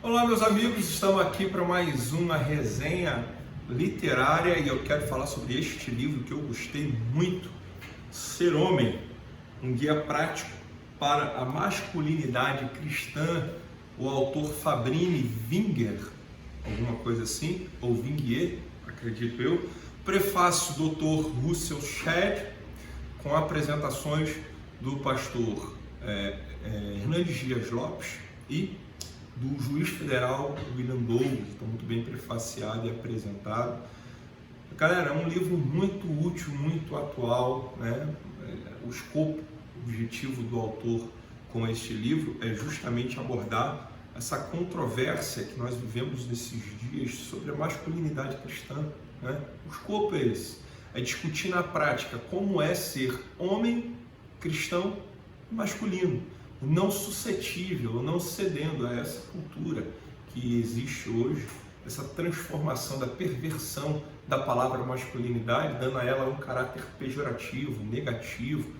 Olá, meus amigos, estamos aqui para mais uma resenha literária e eu quero falar sobre este livro que eu gostei muito, Ser Homem, um guia prático para a masculinidade cristã, o autor Fabrini Winger, alguma coisa assim, ou Wingier, acredito eu, prefácio do Dr. Russell Shedd, com apresentações do pastor Hernandes Dias Lopes e do juiz federal William Douglas, está muito bem prefaciado e apresentado. Galera, é um livro muito útil, muito atual, né? O escopo, o objetivo do autor com este livro é justamente abordar essa controvérsia que nós vivemos nesses dias sobre a masculinidade cristã, né? O escopo é esse, é discutir na prática como é ser homem cristão masculino, não suscetível, não cedendo a essa cultura que existe hoje, essa transformação da perversão da palavra masculinidade, dando a ela um caráter pejorativo, negativo.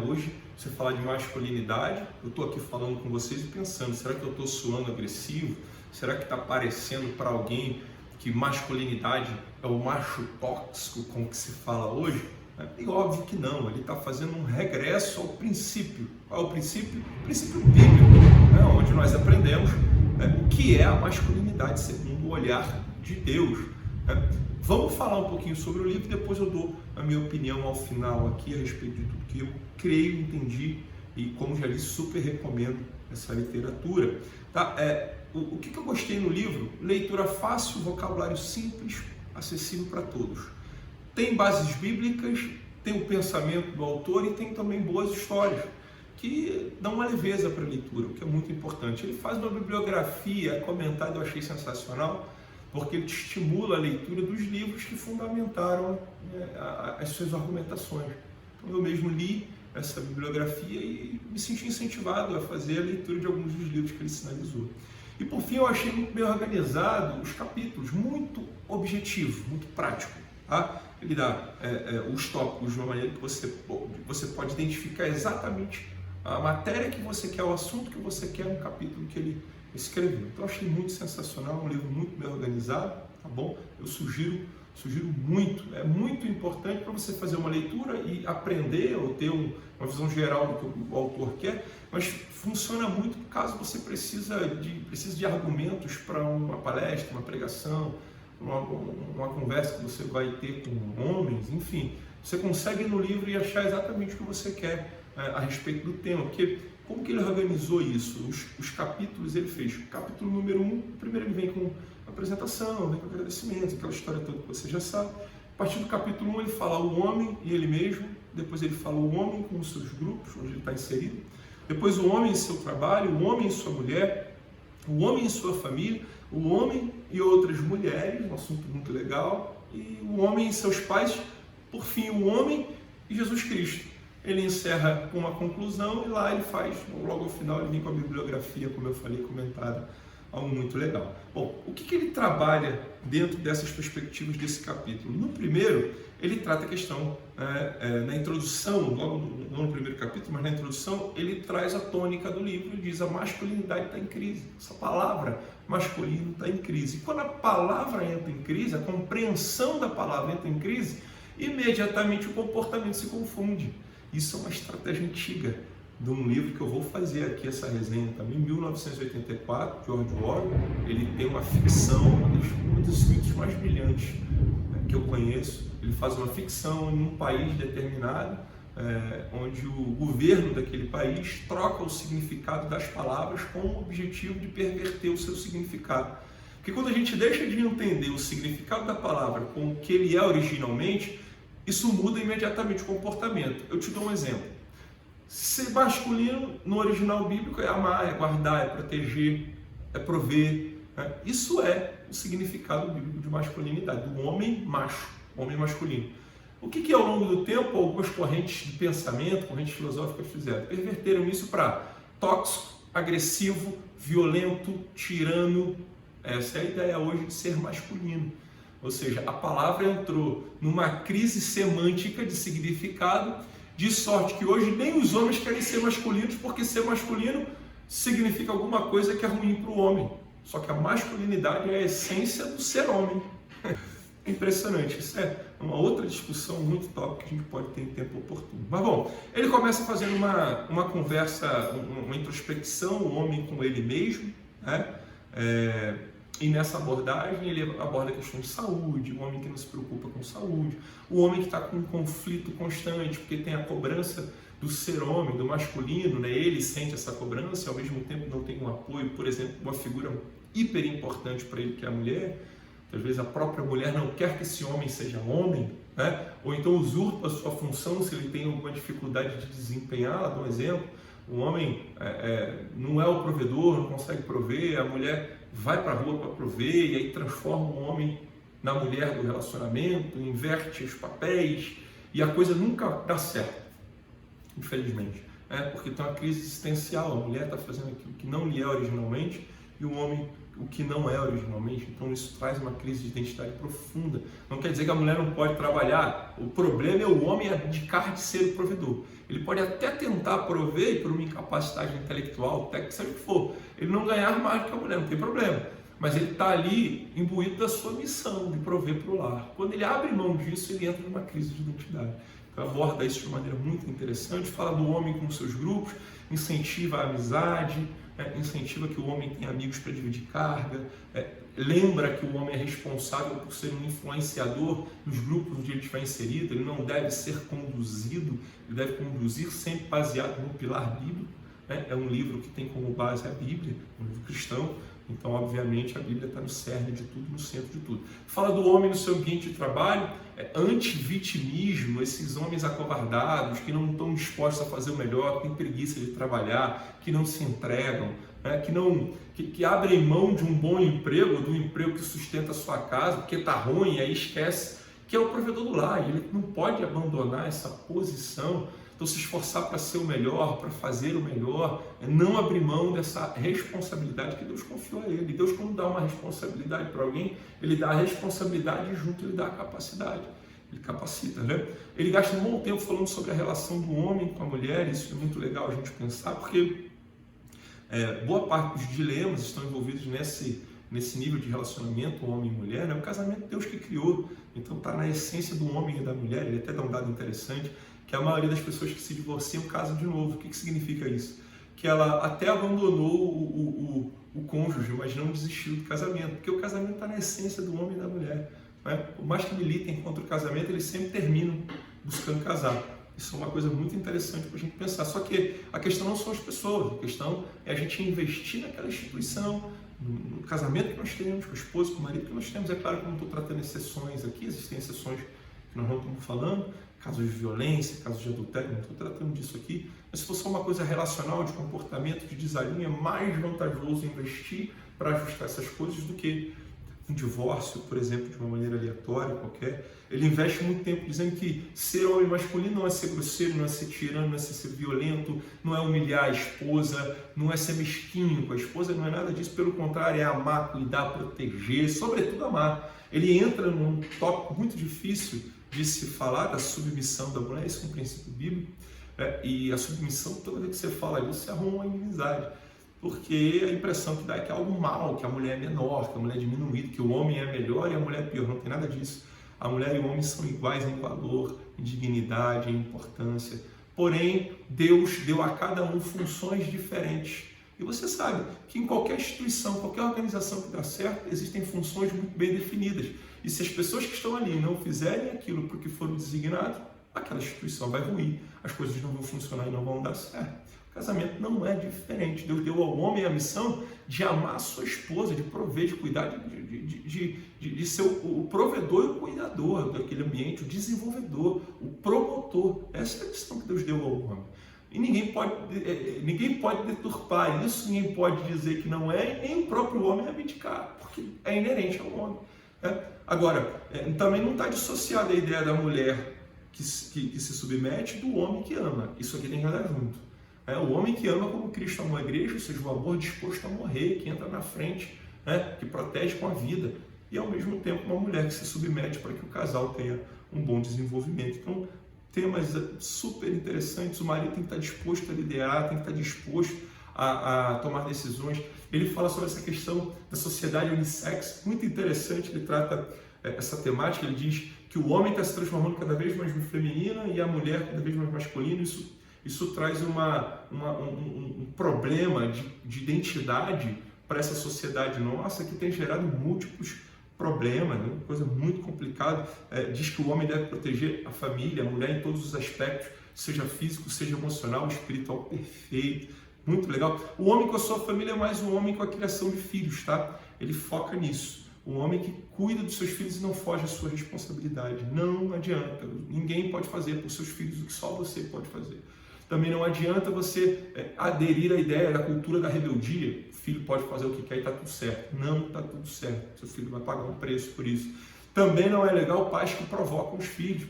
Hoje, você fala de masculinidade, eu estou aqui falando com vocês e pensando, será que eu estou soando agressivo? Será que está parecendo para alguém que masculinidade é o macho tóxico, como que se fala hoje? E óbvio que não, ele está fazendo um regresso ao princípio. Qual é o princípio? O princípio bíblico, onde nós aprendemos o que é a masculinidade segundo o olhar de Deus. Vamos falar um pouquinho sobre o livro e depois eu dou a minha opinião ao final aqui a respeito de tudo que eu creio, entendi e, como já disse, super recomendo essa literatura. Tá? O que eu gostei no livro? Leitura fácil, vocabulário simples, acessível para todos. Tem bases bíblicas, tem o pensamento do autor e tem também boas histórias que dão uma leveza para a leitura, o que é muito importante. Ele faz uma bibliografia comentada, eu achei sensacional, porque ele estimula a leitura dos livros que fundamentaram as suas argumentações. Então, eu mesmo li essa bibliografia e me senti incentivado a fazer a leitura de alguns dos livros que ele sinalizou. E por fim, eu achei muito bem organizado os capítulos, muito objetivo, muito prático. Tá? Ele dá os tópicos de uma maneira que você pode identificar exatamente a matéria que você quer, o assunto que você quer no capítulo que ele escreveu. Então, eu achei muito sensacional, um livro muito bem organizado, tá bom? Eu sugiro muito, é muito importante para você fazer uma leitura e aprender ou ter uma visão geral do que o autor quer, mas funciona muito caso você precise de argumentos para uma palestra, uma pregação, uma conversa que você vai ter com homens, enfim, você consegue ir no livro e achar exatamente o que você quer a respeito do tema, porque como que ele organizou isso? Os capítulos ele fez, capítulo número 1, primeiro ele vem com apresentação, vem com agradecimento, aquela história toda que você já sabe. A partir do capítulo 1 ele fala o homem e ele mesmo, depois ele fala o homem com os seus grupos, onde ele está inserido, depois o homem e seu trabalho, o homem e sua mulher, o homem e sua família, o homem e outras mulheres, um assunto muito legal, e o homem e seus pais, por fim o homem e Jesus Cristo. Ele encerra com uma conclusão e lá ele faz, logo ao final ele vem com a bibliografia, como eu falei, comentada, algo muito legal. Bom, o que ele trabalha dentro dessas perspectivas desse capítulo? No primeiro, ele trata a questão, na introdução, logo não no primeiro capítulo, mas na introdução, ele traz a tônica do livro e diz a masculinidade está em crise. Essa palavra masculino está em crise. E quando a palavra entra em crise, a compreensão da palavra entra em crise, imediatamente o comportamento se confunde. Isso é uma estratégia antiga de um livro que eu vou fazer aqui, essa resenha também, 1984, George Orwell. Ele tem uma ficção, um dos escritos mais brilhantes que eu conheço. Ele faz uma ficção em um país determinado, onde o governo daquele país troca o significado das palavras com o objetivo de perverter o seu significado. Porque quando a gente deixa de entender o significado da palavra com o que ele é originalmente, isso muda imediatamente o comportamento. Eu te dou um exemplo. Ser masculino no original bíblico é amar, é guardar, é proteger, é prover. Isso é o significado bíblico de masculinidade, do homem macho, homem masculino. O que ao longo do tempo algumas correntes de pensamento, correntes filosóficas fizeram? Perverteram isso para tóxico, agressivo, violento, tirano. Essa é a ideia hoje de ser masculino. Ou seja, a palavra entrou numa crise semântica de significado, de sorte que hoje nem os homens querem ser masculinos, porque ser masculino significa alguma coisa que é ruim para o homem. Só que a masculinidade é a essência do ser homem. Impressionante, isso é uma outra discussão muito top que a gente pode ter em tempo oportuno. Mas bom, ele começa fazendo uma conversa, uma introspecção, o homem com ele mesmo, né? E nessa abordagem ele aborda a questão de saúde, o homem que não se preocupa com saúde, o homem que está com um conflito constante, porque tem a cobrança do ser homem, do masculino, né? Ele sente essa cobrança e ao mesmo tempo não tem um apoio, por exemplo, uma figura hiper importante para ele que é a mulher. Às vezes a própria mulher não quer que esse homem seja homem, né? Ou então usurpa a sua função se ele tem alguma dificuldade de desempenhá-la. Dá um exemplo, o homem não é o provedor, não consegue prover, a mulher vai para a rua para prover e aí transforma o homem na mulher do relacionamento, inverte os papéis e a coisa nunca dá certo, infelizmente, porque tem uma crise existencial, a mulher está fazendo aquilo que não lhe é originalmente e o homem o que não é originalmente. Então isso traz uma crise de identidade profunda. Não quer dizer que a mulher não pode trabalhar, o problema é o homem abdicar de ser o provedor. Ele pode até tentar prover e por uma incapacidade intelectual, técnica, seja o que for, ele não ganhar mais do que a mulher, não tem problema, mas ele está ali imbuído da sua missão de prover para o lar. Quando ele abre mão disso, ele entra numa crise de identidade. Então aborda isso de maneira muito interessante, fala do homem com seus grupos, incentiva a amizade, incentiva que o homem tenha amigos para dividir carga, lembra que o homem é responsável por ser um influenciador nos grupos onde ele estiver inserido, ele não deve ser conduzido, ele deve conduzir sempre baseado no pilar bíblico. É um livro que tem como base a Bíblia, um livro cristão, então obviamente a Bíblia está no cerne de tudo, no centro de tudo. Fala do homem no seu ambiente de trabalho, anti-vitimismo, esses homens acovardados que não estão dispostos a fazer o melhor, que têm preguiça de trabalhar, que não se entregam, que abrem mão de um bom emprego, do emprego que sustenta a sua casa, porque está ruim, aí esquece que é o provedor do lar, ele não pode abandonar essa posição. Então se esforçar para ser o melhor, para fazer o melhor, não abrir mão dessa responsabilidade que Deus confiou a ele. Deus, quando dá uma responsabilidade para alguém, ele dá a responsabilidade e junto ele dá a capacidade, ele capacita, né? Ele gasta um bom tempo falando sobre a relação do homem com a mulher, isso é muito legal a gente pensar, porque boa parte dos dilemas estão envolvidos nesse nível de relacionamento homem e mulher, né? O casamento é Deus que criou, então está na essência do homem e da mulher. Ele até dá um dado interessante, que a maioria das pessoas que se divorciam casam de novo. O que significa isso? Que ela até abandonou o cônjuge, mas não desistiu do casamento, porque o casamento está na essência do homem e da mulher, né? Por mais que militem contra o casamento, eles sempre terminam buscando casar. Isso é uma coisa muito interessante para a gente pensar. Só que a questão não são as pessoas, a questão é a gente investir naquela instituição, no casamento que nós temos, com a esposa, com o marido que nós temos. É claro que eu não estou tratando exceções aqui, existem exceções que nós não estamos falando, casos de violência, casos de adultério, não estou tratando disso aqui, mas se for só uma coisa relacional, de comportamento, de desalinho, é mais vantajoso investir para ajustar essas coisas do que um divórcio, por exemplo, de uma maneira aleatória, qualquer. Ele investe muito tempo dizendo que ser homem masculino não é ser grosseiro, não é ser tirano, não é ser violento, não é humilhar a esposa, não é ser mesquinho com a esposa, não é nada disso, pelo contrário, é amar, cuidar, proteger, sobretudo amar. Ele entra num tópico muito difícil de se falar da submissão da mulher, isso é um princípio bíblico, e a submissão, toda vez que você fala isso, você arruma uma inimizade, porque a impressão que dá é que é algo mal, que a mulher é menor, que a mulher é diminuída, que o homem é melhor e a mulher é pior. Não tem nada disso. A mulher e o homem são iguais em valor, em dignidade, em importância. Porém, Deus deu a cada um funções diferentes. E você sabe que em qualquer instituição, qualquer organização que dá certo, existem funções muito bem definidas. E se as pessoas que estão ali não fizerem aquilo para o que foram designados, aquela instituição vai ruir, as coisas não vão funcionar e não vão dar certo. O casamento não é diferente. Deus deu ao homem a missão de amar a sua esposa, de prover, de cuidar, de ser o provedor e o cuidador daquele ambiente, o desenvolvedor, o promotor. Essa é a missão que Deus deu ao homem. E ninguém pode deturpar isso, ninguém pode dizer que não é, e nem o próprio homem abdicar, porque é inerente ao homem. Agora, também não está dissociada a ideia da mulher que se submete do homem que ama. Isso aqui tem que andar junto. O homem que ama como Cristo amou a igreja, ou seja, o amor disposto a morrer, que entra na frente, que protege com a vida. E ao mesmo tempo uma mulher que se submete para que o casal tenha um bom desenvolvimento. Então, temas super interessantes. O marido tem que estar disposto a liderar, tem que estar disposto a tomar decisões. Ele fala sobre essa questão da sociedade unissex, muito interessante, ele trata essa temática, ele diz que o homem está se transformando cada vez mais no feminino e a mulher cada vez mais masculino. Isso traz um problema de identidade para essa sociedade nossa que tem gerado múltiplos problemas, né? Coisa muito complicada. Diz que o homem deve proteger a família, a mulher em todos os aspectos, seja físico, seja emocional, espiritual, perfeito. Muito legal. O homem com a sua família é mais um homem com a criação de filhos, tá? Ele foca nisso. Um homem que cuida dos seus filhos e não foge à sua responsabilidade. Não adianta. Ninguém pode fazer por seus filhos o que só você pode fazer. Também não adianta você aderir à ideia da cultura da rebeldia. O filho pode fazer o que quer e está tudo certo. Não está tudo certo. Seu filho vai pagar um preço por isso. Também não é legal pais que provocam os filhos.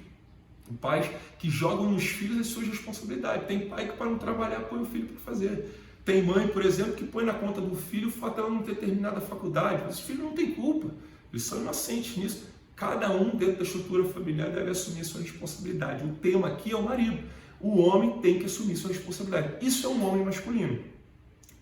Pais que jogam nos filhos as suas responsabilidades. Tem pai que para não trabalhar põe o filho para fazer. Tem mãe, por exemplo, que põe na conta do filho o fato de ela não ter terminado a faculdade. Mas os filhos não têm culpa. Eles são inocentes nisso. Cada um dentro da estrutura familiar deve assumir a sua responsabilidade. O tema aqui é o marido. O homem tem que assumir sua responsabilidade. Isso é um homem masculino,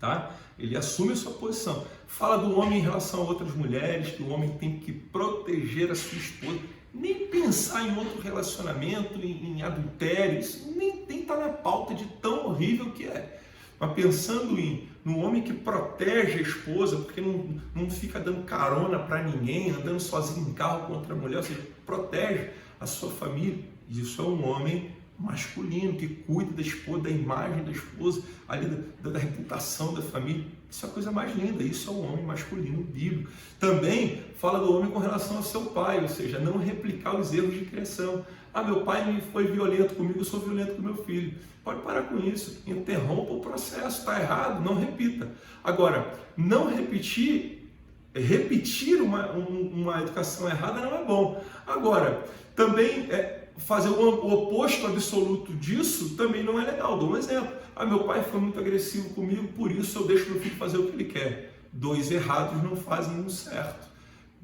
tá? Ele assume a sua posição. Fala do homem em relação a outras mulheres, que o homem tem que proteger a sua esposa. Nem pensar em outro relacionamento, em adultério, isso nem está na pauta de tão horrível que é. Mas pensando no homem que protege a esposa, porque não fica dando carona para ninguém, andando sozinho em carro com outra mulher, ou seja, protege a sua família. Isso é um homem masculino, que cuida da esposa, da imagem da esposa, ali da reputação da família. Isso é a coisa mais linda, isso é o homem masculino bíblico. Também fala do homem com relação ao seu pai, ou seja, não replicar os erros de criação. Meu pai foi violento comigo, eu sou violento com meu filho. Pode parar com isso, interrompa o processo, está errado, não repita. Agora, não repetir uma educação errada não é bom. Agora, também fazer o oposto absoluto disso também não é legal. Dou um exemplo. Meu pai foi muito agressivo comigo, por isso eu deixo meu filho fazer o que ele quer. Dois errados não fazem um certo.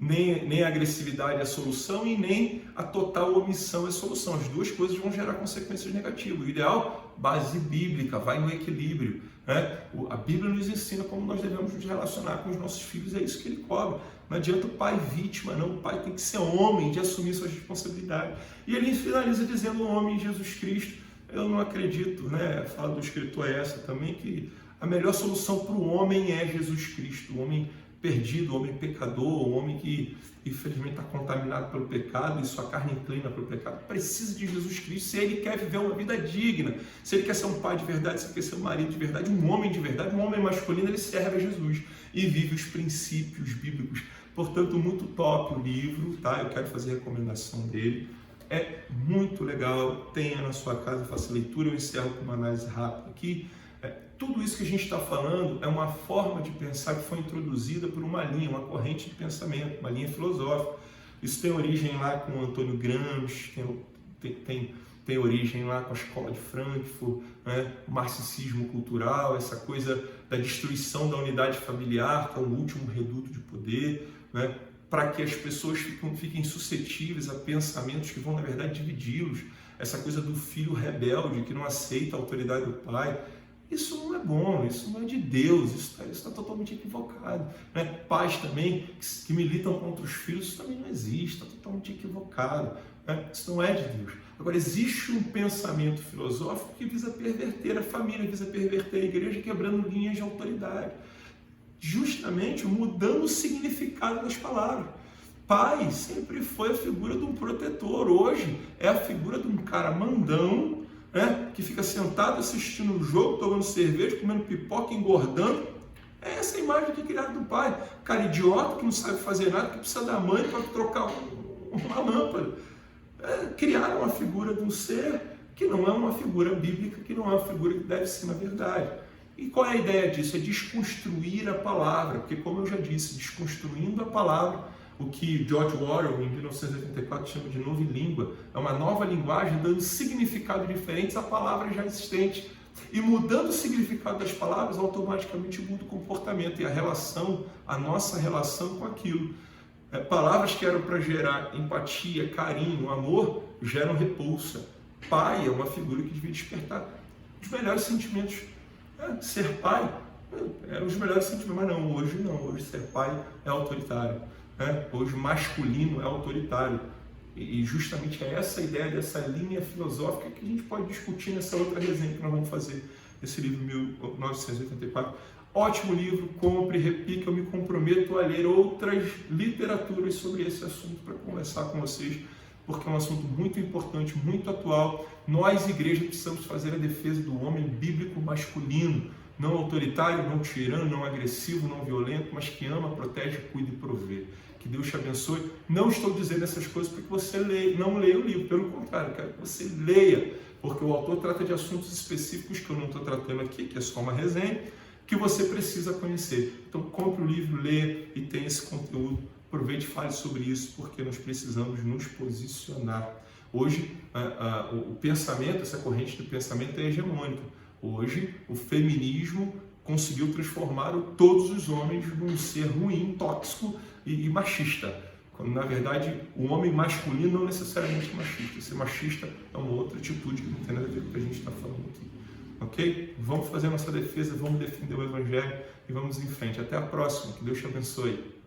Nem a agressividade é a solução e nem a total omissão é a solução. As duas coisas vão gerar consequências negativas. O ideal, base bíblica, vai no equilíbrio, né? A Bíblia nos ensina como nós devemos nos relacionar com os nossos filhos, é isso que ele cobra. Não adianta o pai vítima, não. O pai tem que ser homem de assumir suas responsabilidades. E ele finaliza dizendo: o homem Jesus Cristo. Eu não acredito, né? A fala do escritor é essa também, que a melhor solução para o homem é Jesus Cristo. O homem perdido, o homem pecador, o homem que infelizmente está contaminado pelo pecado e sua carne inclina para o pecado, precisa de Jesus Cristo se ele quer viver uma vida digna, se ele quer ser um pai de verdade, se ele quer ser um marido de verdade, um homem de verdade, um homem masculino. Ele serve a Jesus e vive os princípios bíblicos. Portanto, muito top o livro, tá? Eu quero fazer a recomendação dele. É muito legal, tenha na sua casa, faça leitura. Eu encerro com uma análise rápida aqui. Tudo isso que a gente está falando é uma forma de pensar que foi introduzida por uma linha, uma corrente de pensamento, uma linha filosófica. Isso tem origem lá com o Antônio Gramsci, tem origem lá com a Escola de Frankfurt, né? O marxismo cultural, essa coisa da destruição da unidade familiar, que é o último reduto de poder, né? Para que as pessoas fiquem suscetíveis a pensamentos que vão, na verdade, dividi-los. Essa coisa do filho rebelde que não aceita a autoridade do pai. Isso não é bom, isso não é de Deus, isso está totalmente equivocado, né? Pais também que militam contra os filhos, isso também não existe, está totalmente equivocado, né? Isso não é de Deus. Agora, existe um pensamento filosófico que visa perverter a família, visa perverter a igreja, quebrando linhas de autoridade, justamente mudando o significado das palavras. Pai sempre foi a figura de um protetor, hoje é a figura de um cara mandão, né, que fica sentado assistindo o jogo, tomando cerveja, comendo pipoca, engordando. É essa imagem que é criada do pai. Cara idiota, que não sabe fazer nada, que precisa da mãe para trocar uma lâmpada. Criaram uma figura de um ser que não é uma figura bíblica, que não é uma figura que deve ser na verdade. E qual é a ideia disso? É desconstruir a palavra, porque, como eu já disse, desconstruindo a palavra, o que George Orwell, em 1984, chama de nova língua, é uma nova linguagem dando significados diferentes a palavras já existentes. E mudando o significado das palavras, automaticamente muda o comportamento e a nossa relação com aquilo. Palavras que eram para gerar empatia, carinho, amor, geram repulsa. Pai é uma figura que devia despertar os melhores sentimentos. Ser pai Eram os melhores sentimentos, mas não, hoje ser pai é autoritário, né? Hoje masculino é autoritário. E justamente é essa ideia dessa linha filosófica que a gente pode discutir nessa outra resenha que nós vamos fazer, esse livro 1984. Ótimo livro, compre, repique, eu me comprometo a ler outras literaturas sobre esse assunto para conversar com vocês, porque é um assunto muito importante, muito atual. Nós, igreja, precisamos fazer a defesa do homem bíblico masculino, não autoritário, não tirano, não agressivo, não violento, mas que ama, protege, cuida e provê. Que Deus te abençoe. Não estou dizendo essas coisas para que você não leia o livro, pelo contrário, quero que você leia, porque o autor trata de assuntos específicos que eu não estou tratando aqui, que é só uma resenha, que você precisa conhecer. Então, compre o livro, leia e tenha esse conteúdo. Aproveite e fale sobre isso, porque nós precisamos nos posicionar. Hoje, o pensamento, essa corrente de pensamento é hegemônica. Hoje, o feminismo conseguiu transformar todos os homens num ser ruim, tóxico e machista. Quando, na verdade, o homem masculino não necessariamente é machista. Ser machista é uma outra atitude que não tem nada a ver com o que a gente está falando aqui. Ok? Vamos fazer a nossa defesa, vamos defender o Evangelho e vamos em frente. Até a próxima. Que Deus te abençoe.